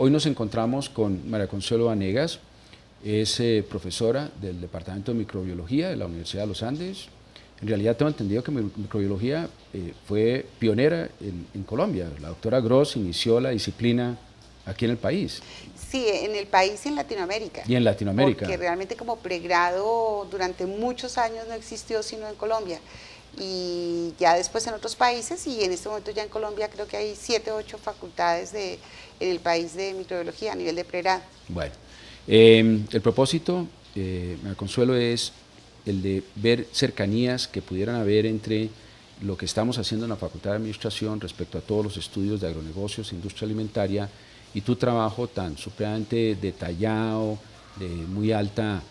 Hoy nos encontramos con María Consuelo Vanegas, es profesora del Departamento de Microbiología de la Universidad de los Andes. En realidad tengo entendido que microbiología fue pionera en Colombia. La doctora Gross inició la disciplina aquí en el país. Sí, en el país y en Latinoamérica. Y en Latinoamérica. Porque realmente como pregrado durante muchos años no existió sino en Colombia. Y ya después en otros países, y en este momento ya en Colombia creo que hay 7 o 8 facultades en el país de microbiología a nivel de pregrado. Bueno, el propósito, María Consuelo, es el de ver cercanías que pudieran haber entre lo que estamos haciendo en la Facultad de Administración respecto a todos los estudios de agronegocios e industria alimentaria y tu trabajo tan supremamente detallado, de muy alta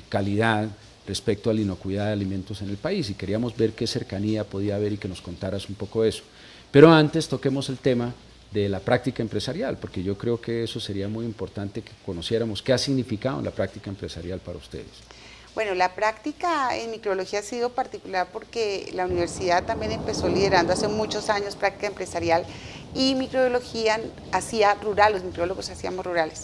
calidad respecto a la inocuidad de alimentos en el país, y queríamos ver qué cercanía podía haber y que nos contaras un poco eso. Pero antes toquemos el tema de la práctica empresarial, porque yo creo que eso sería muy importante que conociéramos qué ha significado la práctica empresarial para ustedes. Bueno, la práctica en microbiología ha sido particular porque la universidad también empezó liderando hace muchos años práctica empresarial y microbiología hacía rural, los microbiólogos hacíamos rurales.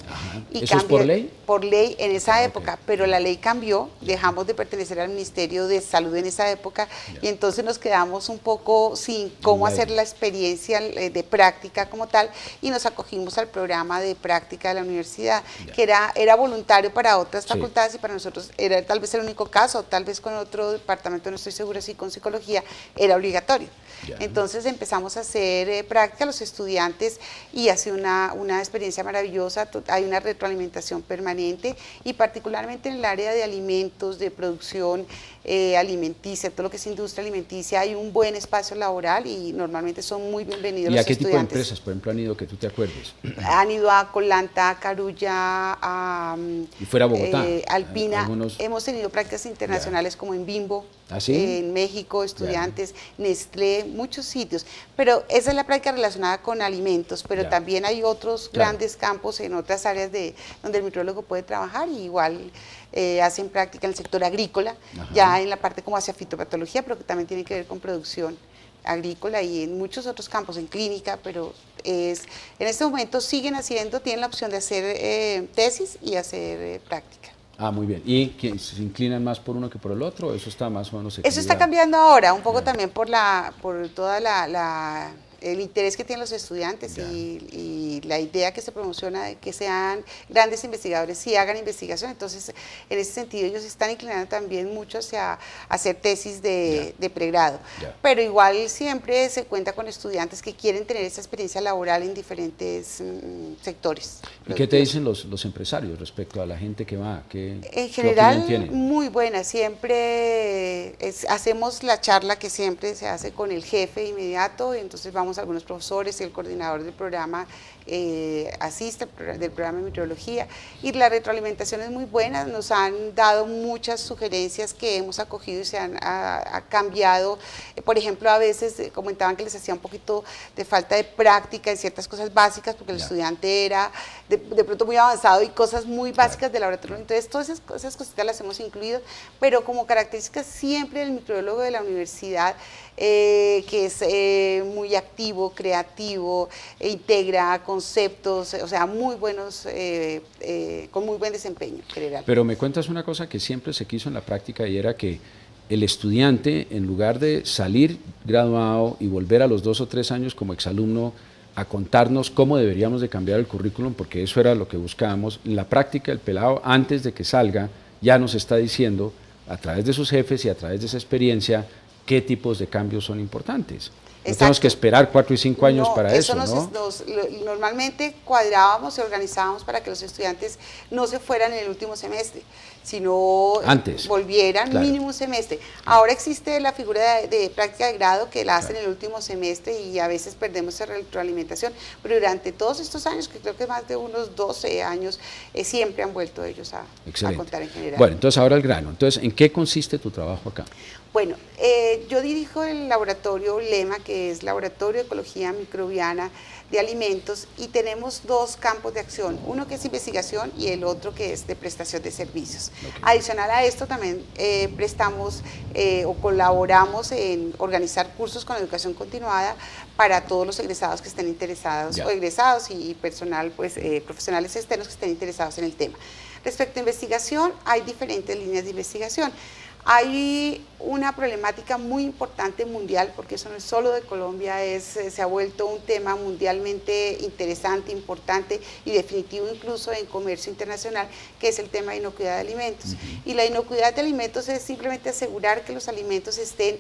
Y ¿Eso es por ley? Por ley en esa época, pero la ley cambió, dejamos de pertenecer al Ministerio de Salud en esa época y entonces nos quedamos un poco sin cómo hacer la experiencia de práctica como tal y nos acogimos al programa de práctica de la universidad, que era voluntario para otras facultades y para nosotros era tal vez el único caso, tal vez con otro departamento, no estoy segura si con psicología, era obligatorio. Entonces empezamos a hacer práctica a los estudiantes y ha sido una experiencia maravillosa, hay una retroalimentación permanente y particularmente en el área de alimentos, de producción alimenticia, todo lo que es industria alimenticia, hay un buen espacio laboral y normalmente son muy bienvenidos los estudiantes. ¿Y a qué tipo de empresas, por ejemplo, han ido que tú te acuerdes? Han ido a Colanta, a Carulla, a ¿Y fuera a Bogotá? Alpina, hemos tenido prácticas internacionales como en Bimbo, en México, estudiantes, Nestlé, muchos sitios, pero esa es la práctica relacionada con alimentos, pero también hay otros grandes campos en otras áreas donde el microbiólogo puede trabajar y igual hacen práctica en el sector agrícola, ya en la parte como hacia fitopatología, pero que también tiene que ver con producción agrícola y en muchos otros campos, en clínica, pero en este momento siguen haciendo, tienen la opción de hacer tesis y hacer práctica. Ah, muy bien. ¿Y que se inclinan más por uno que por el otro? ¿Eso está más o menos equilibrado? Eso está cambiando ahora, un poco también por toda el interés que tienen los estudiantes y la idea que se promociona de que sean grandes investigadores y hagan investigación. Entonces, en ese sentido, ellos están inclinando también mucho hacia hacer tesis de pregrado. Pero igual siempre se cuenta con estudiantes que quieren tener esa experiencia laboral en diferentes sectores. ¿Y qué te dicen los empresarios respecto a la gente que va? En general, muy buena. Siempre hacemos la charla que siempre se hace con el jefe inmediato, y entonces vamos algunos profesores y el coordinador del programa asiste del programa de microbiología y la retroalimentación es muy buena, nos han dado muchas sugerencias que hemos acogido y se han cambiado. Por ejemplo, a veces comentaban que les hacía un poquito de falta de práctica en ciertas cosas básicas porque el estudiante era de pronto muy avanzado y cosas muy básicas de laboratorio, entonces todas esas cositas las hemos incluido, pero como características siempre del microbiólogo de la universidad, que es muy activo, creativo, integra conceptos, o sea, muy buenos, con muy buen desempeño en general. Pero me cuentas una cosa que siempre se quiso en la práctica y era que el estudiante, en lugar de salir graduado y volver a los 2 o 3 años como exalumno a contarnos cómo deberíamos de cambiar el currículum, porque eso era lo que buscábamos, en la práctica el pelado antes de que salga ya nos está diciendo a través de sus jefes y a través de esa experiencia qué tipos de cambios son importantes. No tenemos que esperar 4 y 5 años para eso, ¿no? Normalmente cuadrábamos y organizábamos para que los estudiantes no se fueran en el último semestre, sino antes volvieran mínimo un semestre. Ahora existe la figura de práctica de grado que la hacen en el último semestre y a veces perdemos esa retroalimentación, pero durante todos estos años, que creo que más de unos 12 años, siempre han vuelto ellos a contar en general. Bueno, entonces ahora el grano. Entonces, ¿en qué consiste tu trabajo acá? Bueno, yo dirijo el laboratorio LEMA, que que es Laboratorio de Ecología Microbiana de Alimentos, y tenemos dos campos de acción, uno que es investigación y el otro que es de prestación de servicios. Okay. Adicional a esto también prestamos o colaboramos en organizar cursos con educación continuada para todos los egresados que estén interesados, o egresados y personal, pues profesionales externos que estén interesados en el tema. Respecto a investigación, hay diferentes líneas de investigación. Hay una problemática muy importante mundial, porque eso no es solo de Colombia, se ha vuelto un tema mundialmente interesante, importante y definitivo incluso en comercio internacional, que es el tema de inocuidad de alimentos. Y la inocuidad de alimentos es simplemente asegurar que los alimentos estén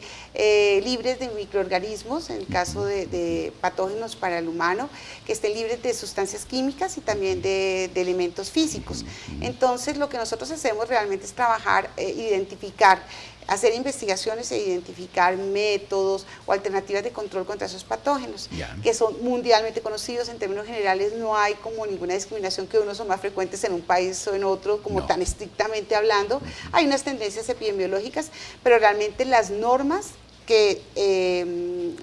libres de microorganismos, en el caso de patógenos para el humano, que estén libres de sustancias químicas y también de elementos físicos. Entonces, lo que nosotros hacemos realmente es trabajar, identificar, hacer investigaciones e identificar métodos o alternativas de control contra esos patógenos, que son mundialmente conocidos. En términos generales no hay como ninguna discriminación, que unos son más frecuentes en un país o en otro, como tan estrictamente hablando. Hay unas tendencias epidemiológicas, pero realmente las normas que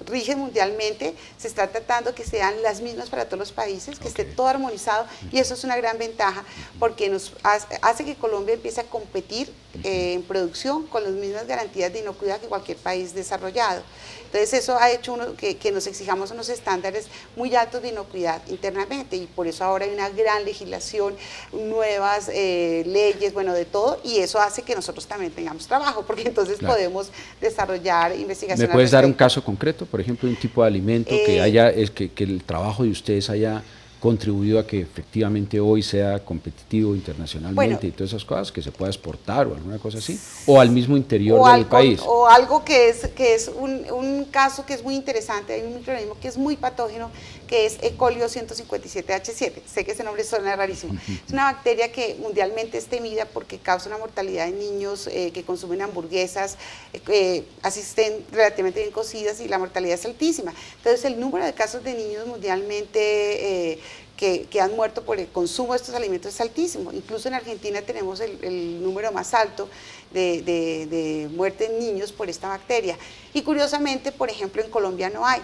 rigen mundialmente, se está tratando que sean las mismas para todos los países, que esté todo armonizado, y eso es una gran ventaja porque nos hace que Colombia empiece a competir en producción con las mismas garantías de inocuidad que cualquier país desarrollado. Entonces eso ha hecho que nos exijamos unos estándares muy altos de inocuidad internamente, y por eso ahora hay una gran legislación, nuevas leyes, bueno, de todo, y eso hace que nosotros también tengamos trabajo, porque entonces podemos desarrollar investigación. ¿Me puedes dar un caso concreto, por ejemplo, un tipo de alimento que el trabajo de ustedes haya contribuido a que efectivamente hoy sea competitivo internacionalmente, y todas esas cosas, que se pueda exportar o alguna cosa así, o al mismo interior del país? O algo que es un caso que es muy interesante. Hay un microorganismo que es muy patógeno, que es E. coli 157H7, sé que ese nombre suena rarísimo. Es una bacteria que mundialmente es temida porque causa una mortalidad en niños que consumen hamburguesas, así estén relativamente bien cocidas, y la mortalidad es altísima. Entonces el número de casos de niños mundialmente que han muerto por el consumo de estos alimentos es altísimo. Incluso en Argentina tenemos el número más alto de muerte en niños por esta bacteria. Y curiosamente, por ejemplo, en Colombia no hay.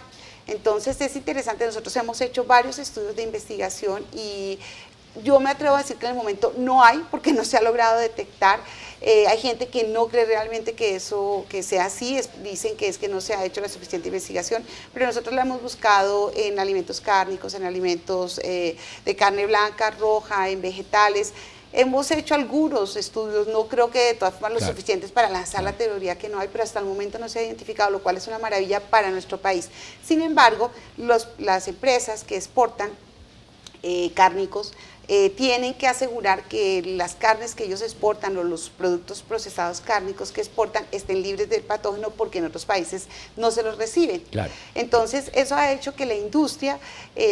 Entonces es interesante, nosotros hemos hecho varios estudios de investigación y yo me atrevo a decir que en el momento no hay, porque no se ha logrado detectar. Hay gente que no cree realmente que eso sea así, dicen que es que no se ha hecho la suficiente investigación, pero nosotros la hemos buscado en alimentos cárnicos, en alimentos de carne blanca, roja, en vegetales. Hemos hecho algunos estudios, no creo que de todas formas los suficientes para lanzar la teoría que no hay, pero hasta el momento no se ha identificado, lo cual es una maravilla para nuestro país. Sin embargo, las empresas que exportan cárnicos tienen que asegurar que las carnes que ellos exportan o los productos procesados cárnicos que exportan estén libres del patógeno, porque en otros países no se los reciben. Entonces eso ha hecho que la industria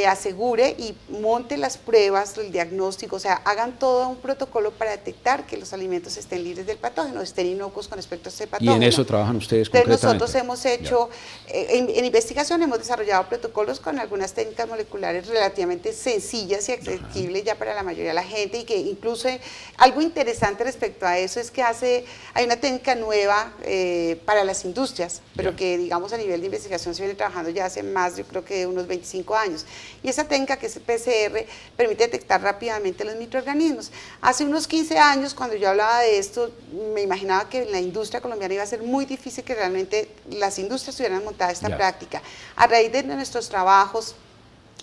asegure y monte las pruebas, el diagnóstico, o sea, hagan todo un protocolo para detectar que los alimentos estén libres del patógeno, estén inocuos con respecto a ese patógeno. ¿Y en eso trabajan ustedes concretamente? Nosotros hemos hecho, en investigación hemos desarrollado protocolos con algunas técnicas moleculares relativamente sencillas y accesibles ya para la mayoría de la gente, y que incluso algo interesante respecto a eso es que hay una técnica nueva para las industrias, pero que digamos a nivel de investigación se viene trabajando ya hace más, yo creo que unos 25 años, y esa técnica, que es el PCR, permite detectar rápidamente los microorganismos. Hace unos 15 años, cuando yo hablaba de esto, me imaginaba que en la industria colombiana iba a ser muy difícil que realmente las industrias tuvieran montada esta práctica. A raíz de nuestros trabajos,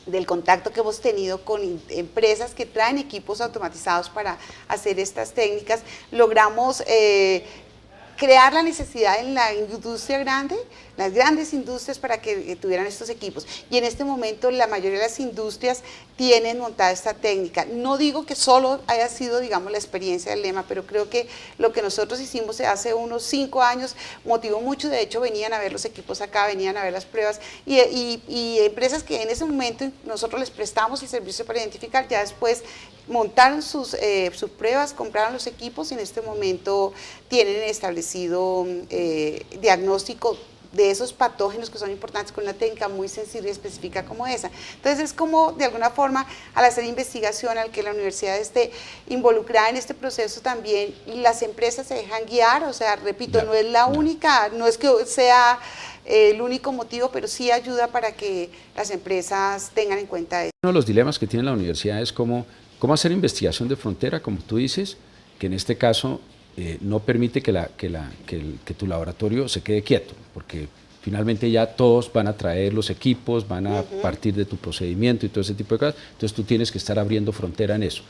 del contacto que hemos tenido con empresas que traen equipos automatizados para hacer estas técnicas, logramos crear la necesidad en la industria grande, las grandes industrias, para que tuvieran estos equipos. Y en este momento la mayoría de las industrias tienen montada esta técnica. No digo que solo haya sido, digamos, la experiencia del lema, pero creo que lo que nosotros hicimos hace unos 5 años motivó mucho. De hecho, venían a ver los equipos acá, venían a ver las pruebas, y empresas que en ese momento nosotros les prestamos el servicio para identificar, ya después montaron sus pruebas, compraron los equipos, y en este momento tienen establecido diagnóstico de esos patógenos que son importantes, con una técnica muy sencilla y específica como esa. Entonces es como, de alguna forma, al hacer investigación, al que la universidad esté involucrada en este proceso también, las empresas se dejan guiar, o sea, repito, no es la única, no es que sea el único motivo, pero sí ayuda para que las empresas tengan en cuenta eso. Uno de los dilemas que tiene la universidad es cómo hacer investigación de frontera, como tú dices, que en este caso no permite que tu laboratorio se quede quieto, porque finalmente ya todos van a traer los equipos, van a partir de tu procedimiento y todo ese tipo de cosas, entonces tú tienes que estar abriendo frontera en eso.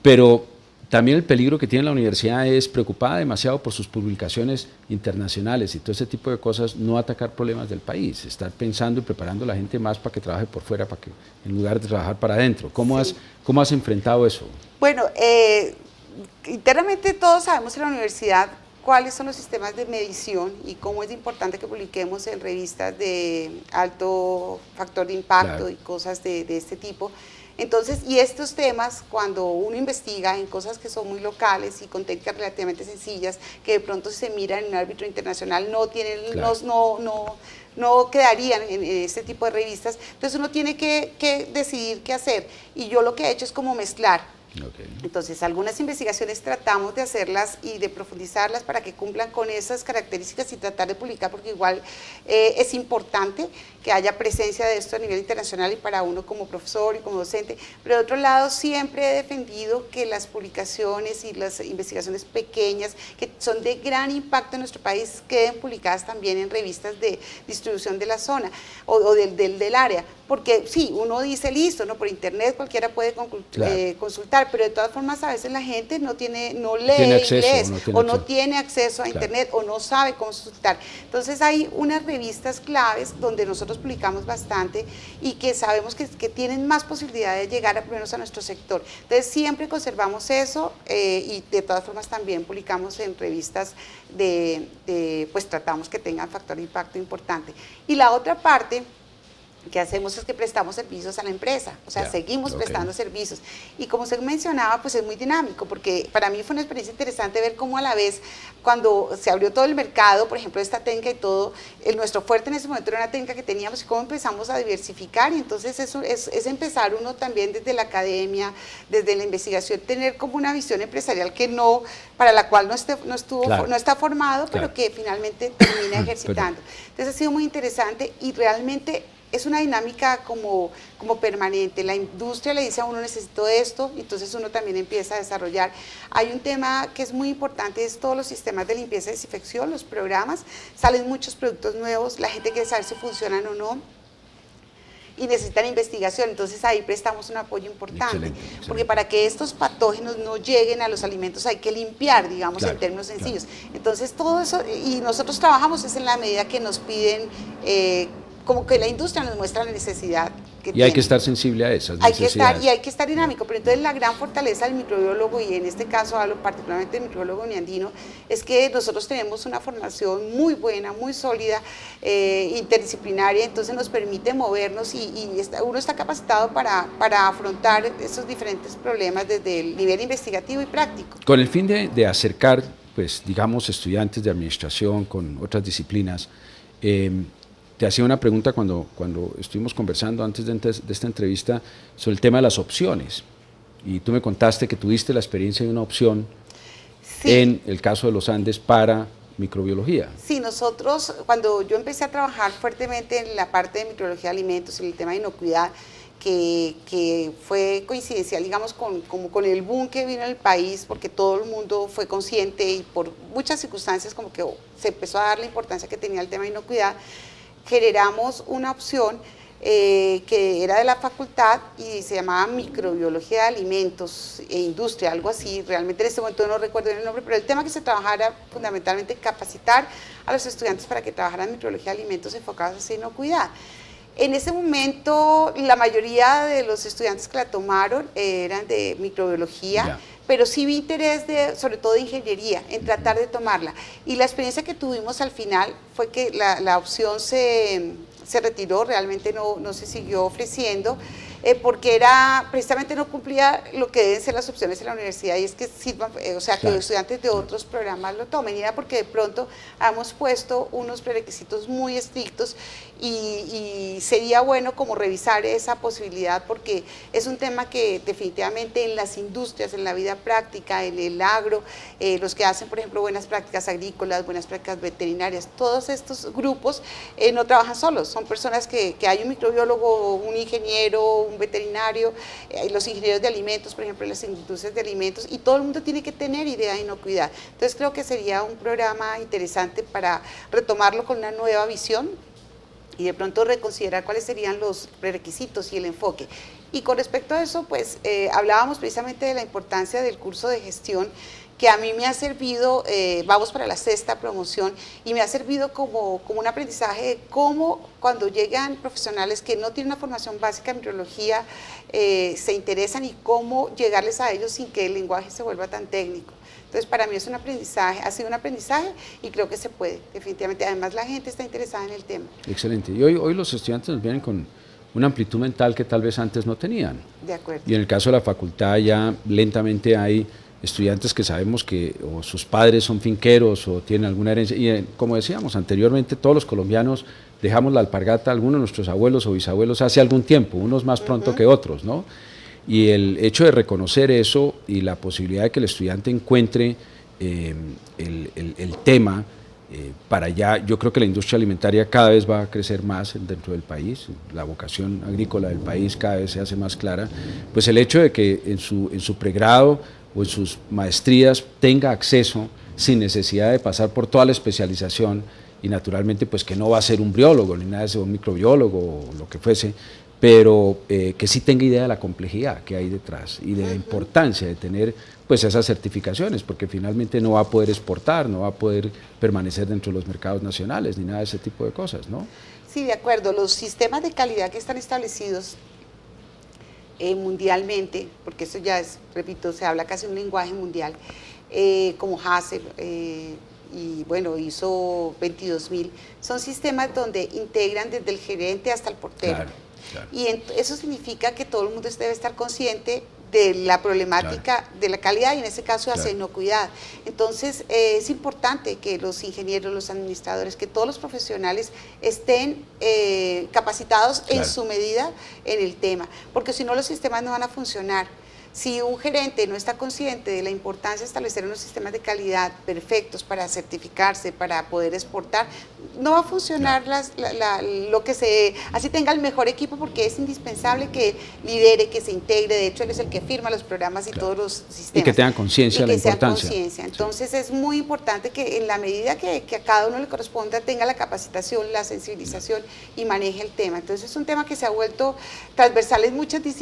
Pero también el peligro que tiene la universidad es preocupada demasiado por sus publicaciones internacionales y todo ese tipo de cosas, no atacar problemas del país, estar pensando y preparando a la gente más para que trabaje por fuera, para que, en lugar de trabajar para adentro. ¿Cómo has enfrentado eso? Bueno, internamente todos sabemos en la universidad cuáles son los sistemas de medición y cómo es importante que publiquemos en revistas de alto factor de impacto y cosas de este tipo. Entonces, y estos temas, cuando uno investiga en cosas que son muy locales y con técnicas relativamente sencillas, que de pronto se miran en un árbitro internacional, no tienen, no quedarían en este tipo de revistas, entonces uno tiene que decidir qué hacer. Y yo lo que he hecho es como mezclar. Entonces, algunas investigaciones tratamos de hacerlas y de profundizarlas para que cumplan con esas características y tratar de publicar, porque igual es importante que haya presencia de esto a nivel internacional y para uno como profesor y como docente. Pero de otro lado, siempre he defendido que las publicaciones y las investigaciones pequeñas, que son de gran impacto en nuestro país, queden publicadas también en revistas de distribución de la zona o del área. Porque sí, uno dice, listo, ¿no? Por internet cualquiera puede consultar, pero de todas formas a veces la gente no lee inglés o no tiene acceso a internet o no sabe consultar. Entonces hay unas revistas claves donde nosotros publicamos bastante y que sabemos que tienen más posibilidad de llegar por lo menos a nuestro sector. Entonces siempre conservamos eso y de todas formas también publicamos en revistas pues tratamos que tengan factor de impacto importante. Y la otra parte que hacemos es que prestamos servicios a la empresa, o sea, seguimos prestando servicios. Y como usted mencionaba, pues es muy dinámico, porque para mí fue una experiencia interesante ver cómo a la vez, cuando se abrió todo el mercado, por ejemplo, esta técnica y todo, nuestro fuerte en ese momento era una técnica que teníamos y cómo empezamos a diversificar, y entonces eso es empezar uno también desde la academia, desde la investigación, tener como una visión empresarial que para la cual no está formado, pero que finalmente termina ejercitando. Entonces ha sido muy interesante y realmente es una dinámica como permanente. La industria le dice a uno necesito esto, entonces uno también empieza a desarrollar. Hay un tema que es muy importante, es todos los sistemas de limpieza y desinfección, los programas, salen muchos productos nuevos, la gente quiere saber si funcionan o no y necesitan investigación, entonces ahí prestamos un apoyo importante, porque para que estos patógenos no lleguen a los alimentos hay que limpiar, digamos, en términos sencillos. Entonces todo eso, y nosotros trabajamos es en la medida que nos piden como que la industria nos muestra la necesidad que tiene. Hay que estar sensible a esas necesidades. Hay que estar dinámico, pero entonces la gran fortaleza del microbiólogo, y en este caso hablo particularmente del microbiólogo uniandino, es que nosotros tenemos una formación muy buena, muy sólida, interdisciplinaria, entonces nos permite movernos y uno está capacitado para afrontar esos diferentes problemas desde el nivel investigativo y práctico. Con el fin de acercar, pues, digamos, estudiantes de administración con otras disciplinas, te hacía una pregunta cuando estuvimos conversando antes de esta entrevista sobre el tema de las opciones. Y tú me contaste que tuviste la experiencia de una opción en el caso de los Andes para microbiología. Sí, nosotros, cuando yo empecé a trabajar fuertemente en la parte de microbiología de alimentos, en el tema de inocuidad, que fue coincidencial, digamos, como con el boom que vino en el país, porque todo el mundo fue consciente y por muchas circunstancias como que se empezó a dar la importancia que tenía el tema de inocuidad, generamos una opción que era de la facultad y se llamaba microbiología de alimentos e industria, algo así. Realmente en este momento no recuerdo bien el nombre, pero el tema que se trabajara era fundamentalmente capacitar a los estudiantes para que trabajaran en microbiología de alimentos enfocados hacia inocuidad. En ese momento la mayoría de los estudiantes que la tomaron eran de microbiología, pero sí vi interés sobre todo de ingeniería, en tratar de tomarla. Y la experiencia que tuvimos al final fue que la opción se retiró, realmente no se siguió ofreciendo, porque era, precisamente no cumplía lo que deben ser las opciones en la universidad, y es que sirvan, o sea, que los estudiantes de otros programas lo tomen, y era porque de pronto hemos puesto unos prerequisitos muy estrictos, y sería bueno como revisar esa posibilidad, porque es un tema que definitivamente en las industrias, en la vida práctica, en el agro, los que hacen, por ejemplo, buenas prácticas agrícolas, buenas prácticas veterinarias, todos estos grupos no trabajan solos, son personas que hay un microbiólogo, un ingeniero, un veterinario, los ingenieros de alimentos, por ejemplo, en las industrias de alimentos, y todo el mundo tiene que tener idea de inocuidad. Entonces creo que sería un programa interesante para retomarlo con una nueva visión y de pronto reconsiderar cuáles serían los prerequisitos y el enfoque. Y con respecto a eso, pues hablábamos precisamente de la importancia del curso de gestión, que a mí me ha servido, vamos para la 6ª promoción, y me ha servido como un aprendizaje de cómo cuando llegan profesionales que no tienen una formación básica en microbiología, se interesan, y cómo llegarles a ellos sin que el lenguaje se vuelva tan técnico. Entonces, para mí es un aprendizaje, ha sido un aprendizaje, y creo que se puede, definitivamente. Además, la gente está interesada en el tema. Excelente. Y hoy los estudiantes nos vienen con una amplitud mental que tal vez antes no tenían. De acuerdo. Y en el caso de la facultad ya lentamente hay estudiantes que sabemos que o sus padres son finqueros o tienen alguna herencia. Y como decíamos anteriormente, todos los colombianos dejamos la alpargata, algunos de nuestros abuelos o bisabuelos hace algún tiempo, unos más pronto que otros, ¿no? Y el hecho de reconocer eso y la posibilidad de que el estudiante encuentre el tema para allá, yo creo que la industria alimentaria cada vez va a crecer más dentro del país, la vocación agrícola del país cada vez se hace más clara, pues el hecho de que en su pregrado o en sus maestrías tenga acceso sin necesidad de pasar por toda la especialización, y naturalmente pues que no va a ser un biólogo ni nada de eso, un microbiólogo o lo que fuese, pero que sí tenga idea de la complejidad que hay detrás y de la importancia de tener pues esas certificaciones, porque finalmente no va a poder exportar, no va a poder permanecer dentro de los mercados nacionales, ni nada de ese tipo de cosas, ¿no? Sí, de acuerdo. Los sistemas de calidad que están establecidos mundialmente, porque eso ya es, repito, se habla casi un lenguaje mundial, como HACCP, y bueno, ISO 22000, son sistemas donde integran desde el gerente hasta el portero. Claro, claro. Y eso significa que todo el mundo debe estar consciente de la problemática de la calidad, y en ese caso de la inocuidad. Entonces es importante que los ingenieros, los administradores, que todos los profesionales estén capacitados en su medida en el tema, porque si no los sistemas no van a funcionar. Si un gerente no está consciente de la importancia de establecer unos sistemas de calidad perfectos para certificarse, para poder exportar, no va a funcionar lo que así tenga el mejor equipo, porque es indispensable que lidere, que se integre. De hecho, él es el que firma los programas y todos los sistemas. Y que tengan conciencia de la importancia. Entonces es muy importante que en la medida que a cada uno le corresponda tenga la capacitación, la sensibilización y maneje el tema. Entonces es un tema que se ha vuelto transversal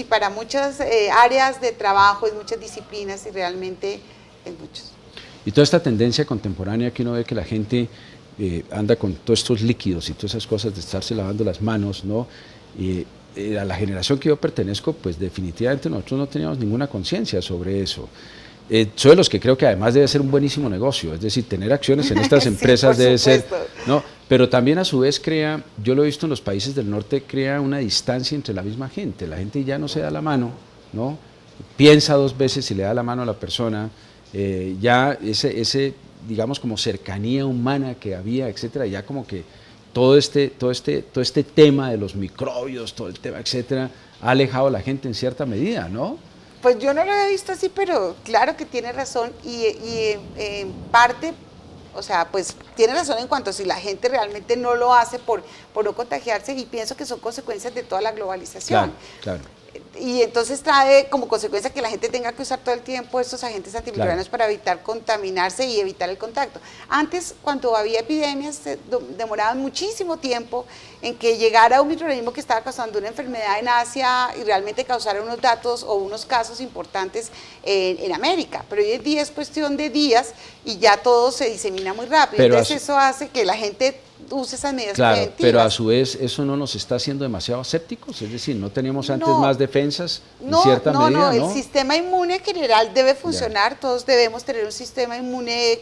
para muchas áreas de trabajo, en muchas disciplinas, y realmente en muchos. Y toda esta tendencia contemporánea que uno ve que la gente anda con todos estos líquidos y todas esas cosas de estarse lavando las manos, ¿no? A la generación que yo pertenezco, pues definitivamente nosotros no teníamos ninguna conciencia sobre eso. Soy de los que creo que además debe ser un buenísimo negocio, es decir, tener acciones en estas empresas debe ser, ¿no? Pero también a su vez crea, yo lo he visto en los países del norte, crea una distancia entre la misma gente. La gente ya no se da la mano, ¿no? Piensa 2 veces si le da la mano a la persona, ya ese digamos como cercanía humana que había, etcétera, ya como que todo este tema de los microbios, todo el tema, etcétera, ha alejado a la gente en cierta medida, ¿no? Pues yo no lo he visto así, pero claro que tiene razón, y en parte, o sea, pues tiene razón en cuanto a si la gente realmente no lo hace por no contagiarse, y pienso que son consecuencias de toda la globalización. Claro. Y entonces trae como consecuencia que la gente tenga que usar todo el tiempo estos agentes antimicrobianos para evitar contaminarse y evitar el contacto. Antes, cuando había epidemias, demoraban muchísimo tiempo en que llegara un microorganismo que estaba causando una enfermedad en Asia y realmente causara unos datos o unos casos importantes en América. Pero hoy en día es cuestión de días y ya todo se disemina muy rápido. Entonces eso hace que la gente use esas medidas claro, preventivas. Pero a su vez eso no nos está haciendo demasiado asépticos, es decir, no teníamos antes más defensas en cierta medida, ¿no? El sistema inmune general debe funcionar, todos debemos tener un sistema inmune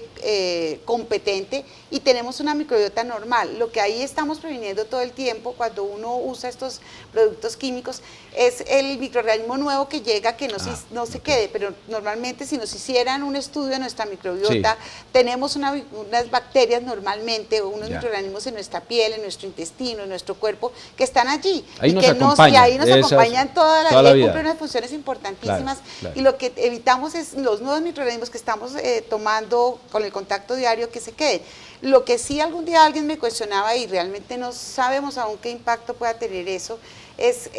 competente y tenemos una microbiota normal. Lo que ahí estamos previniendo todo el tiempo cuando uno usa estos productos químicos es el microorganismo nuevo que llega que no se quede, pero normalmente si nos hicieran un estudio de nuestra microbiota, tenemos unas bacterias normalmente, unos microorganismos en nuestra piel, en nuestro intestino, en nuestro cuerpo, que están allí ahí y nos que acompañan, ahí nos acompañan toda la vida, cumplen unas funciones importantísimas, claro. Y lo que evitamos es los nuevos microorganismos que estamos tomando con el contacto diario que se queden. Lo que sí algún día alguien me cuestionaba y realmente no sabemos aún qué impacto pueda tener eso, es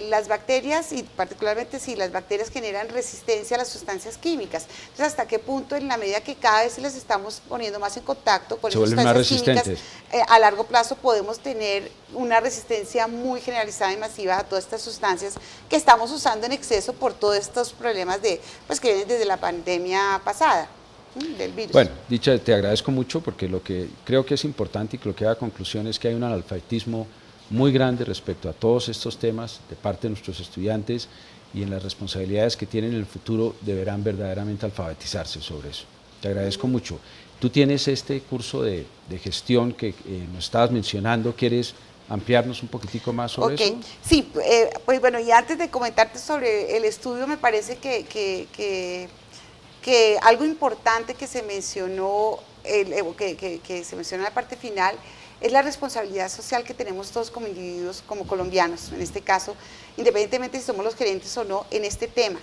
las bacterias y particularmente si las bacterias generan resistencia a las sustancias químicas. Entonces, hasta qué punto en la medida que cada vez les estamos poniendo más en contacto con esas sustancias químicas, a largo plazo podemos tener una resistencia muy generalizada y masiva a todas estas sustancias que estamos usando en exceso por todos estos problemas que vienen desde la pandemia pasada. Del virus. Bueno, Dicha, te agradezco mucho porque lo que creo que es importante y que lo que da a conclusión es que hay un analfabetismo muy grande respecto a todos estos temas de parte de nuestros estudiantes y en las responsabilidades que tienen en el futuro deberán verdaderamente alfabetizarse sobre eso. Te agradezco mucho. Tú tienes este curso de gestión que nos estabas mencionando, ¿quieres ampliarnos un poquitico más sobre eso? Sí, pues bueno, y antes de comentarte sobre el estudio, me parece que algo importante que se mencionó, que se menciona en la parte final, es la responsabilidad social que tenemos todos como individuos, como colombianos, en este caso, independientemente si somos los gerentes o no, en este tema.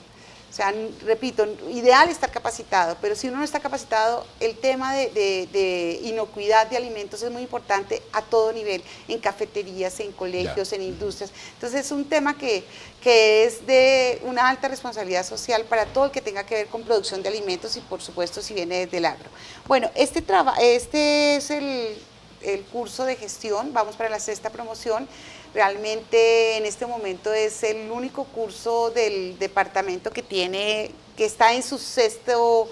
O sea, repito, ideal estar capacitado, pero si uno no está capacitado, el tema de inocuidad de alimentos es muy importante a todo nivel, en cafeterías, en colegios, en industrias. Entonces es un tema que es de una alta responsabilidad social para todo el que tenga que ver con producción de alimentos y por supuesto si viene desde el agro. Bueno, este es el curso de gestión, vamos para la 6ª promoción. Realmente en este momento es el único curso del departamento que está en su 6º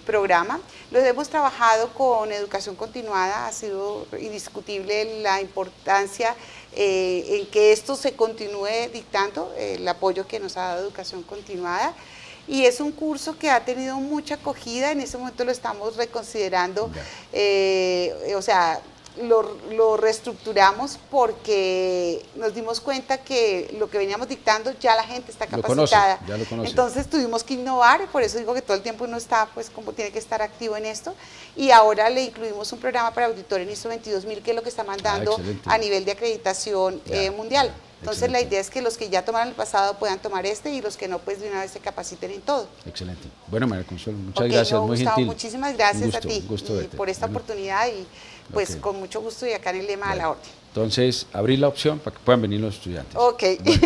programa. Lo hemos trabajado con educación continuada, ha sido indiscutible la importancia en que esto se continúe dictando, el apoyo que nos ha dado educación continuada. Y es un curso que ha tenido mucha acogida, en este momento lo estamos reconsiderando, lo reestructuramos porque nos dimos cuenta que lo que veníamos dictando ya la gente está capacitada. Ya lo conoce. Entonces tuvimos que innovar, por eso digo que todo el tiempo uno está, pues como tiene que estar activo en esto, y ahora le incluimos un programa para auditor en ISO 22000 que es lo que está mandando a nivel de acreditación mundial. Entonces la idea es que los que ya tomaron el pasado puedan tomar y los que no, pues de una vez se capaciten en todo. Excelente. Bueno, María Consuelo, muchas gracias, muy Gustavo, gentil. Muchísimas gracias a ti verte. por esta oportunidad y pues con mucho gusto y acá en el lema a la orden. Entonces, abrir la opción para que puedan venir los estudiantes. Ok. Bueno.